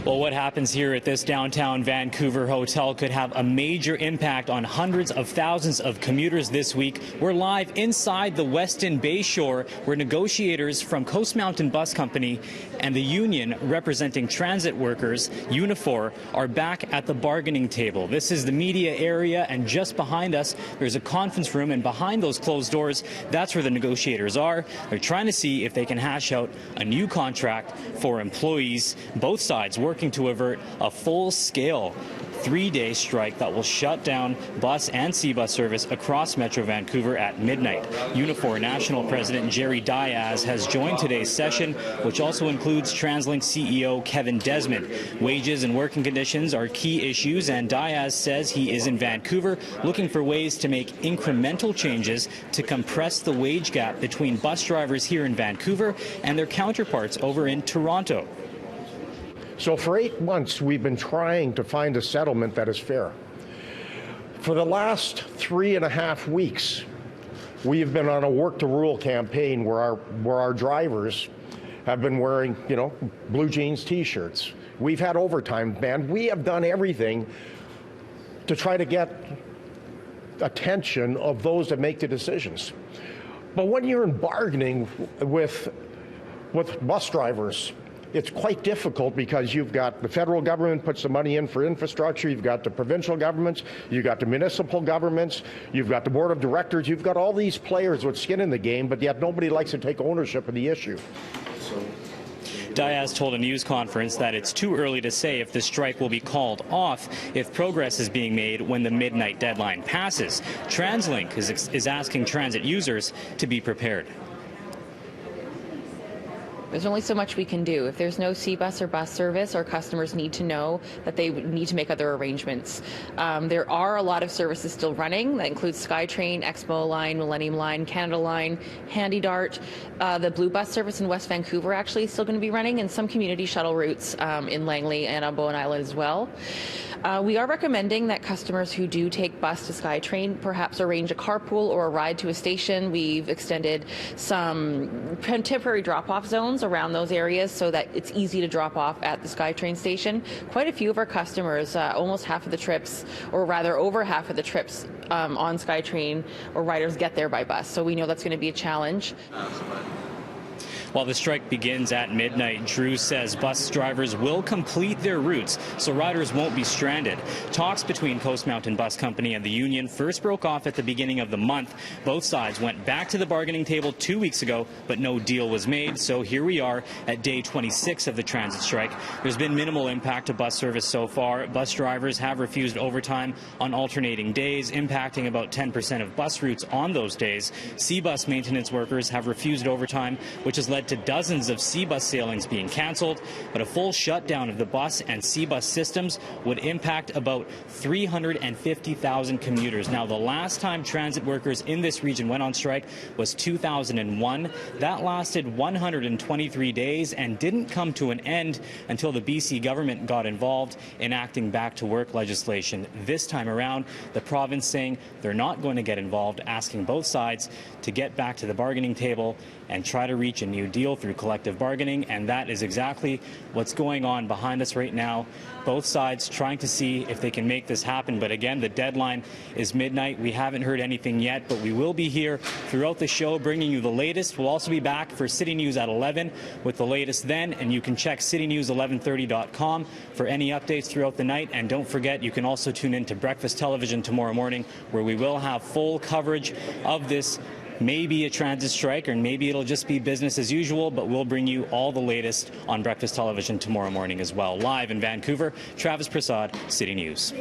Well, what happens here at this downtown Vancouver hotel could have a major impact on hundreds of thousands of commuters this week. We're live inside the Westin Bayshore, where negotiators from Coast Mountain Bus Company and the union representing transit workers, Unifor, are back at the bargaining table. This is the media area, and just behind us, there's a conference room, and behind those closed doors, that's where the negotiators are. They're trying to see if they can hash out a new contract for employees. Both sides working to avert a full-scale three-day strike that will shut down bus and C-bus service across Metro Vancouver at midnight. Unifor National President Jerry Diaz has joined today's session, which also includes TransLink CEO Kevin Desmond. Wages and working conditions are key issues, and Diaz says he is in Vancouver looking for ways to make incremental changes to compress the wage gap between bus drivers here in Vancouver and their counterparts over in Toronto. So for 8 months, we've been trying to find a settlement that is fair. For the last 3.5 weeks, we have been on a work to rule campaign where our drivers have been wearing, blue jeans T-shirts. We've had overtime banned. We have done everything to try to get attention of those that make the decisions. But when you're in bargaining with bus drivers, it's quite difficult because you've got the federal government puts the money in for infrastructure, you've got the provincial governments, you've got the municipal governments, you've got the board of directors, you've got all these players with skin in the game, but yet nobody likes to take ownership of the issue. Diaz told a news conference that it's too early to say if the strike will be called off if progress is being made when the midnight deadline passes. TransLink is asking transit users to be prepared. There's only so much we can do. If there's no C-bus or bus service, our customers need to know that they need to make other arrangements. There are a lot of services still running. That includes SkyTrain, Expo Line, Millennium Line, Canada Line, Handy Dart. The Blue Bus service in West Vancouver actually is still going to be running, and some community shuttle routes in Langley and on Bowen Island as well. We are recommending that customers who do take bus to SkyTrain perhaps arrange a carpool or a ride to a station. We've extended some temporary drop-off zones around those areas so that it's easy to drop off at the SkyTrain station. Quite a few of our customers, almost half of the trips, or rather over half of the trips on SkyTrain or riders get there by bus. So we know that's going to be a challenge. While the strike begins at midnight, Drew says bus drivers will complete their routes so riders won't be stranded. Talks between Coast Mountain Bus Company and the union first broke off at the beginning of the month. Both sides went back to the bargaining table 2 weeks ago, but no deal was made. So here we are at day 26 of the transit strike. There's been minimal impact to bus service so far. Bus drivers have refused overtime on alternating days, impacting about 10% of bus routes on those days. C-bus maintenance workers have refused overtime, which has led to dozens of C-bus sailings being cancelled, but a full shutdown of the bus and C-bus systems would impact about 350,000 commuters. Now, the last time transit workers in this region went on strike was 2001. That lasted 123 days and didn't come to an end until the BC government got involved, enacting back-to-work legislation. This time around, the province saying they're not going to get involved, asking both sides to get back to the bargaining table and try to reach a new deal through collective bargaining, and that is exactly what's going on behind us right now. Both sides trying to see if they can make this happen, but again, the deadline is midnight. We haven't heard anything yet, but we will be here throughout the show bringing you the latest. We'll also be back for City News at 11 with the latest then, and you can check citynews1130.com for any updates throughout the night. And don't forget, you can also tune in to Breakfast Television tomorrow morning, where we will have full coverage of this. Maybe a transit strike, or maybe it'll just be business as usual, but we'll bring you all the latest on Breakfast Television tomorrow morning as well. Live in Vancouver, Travis Prasad, City News.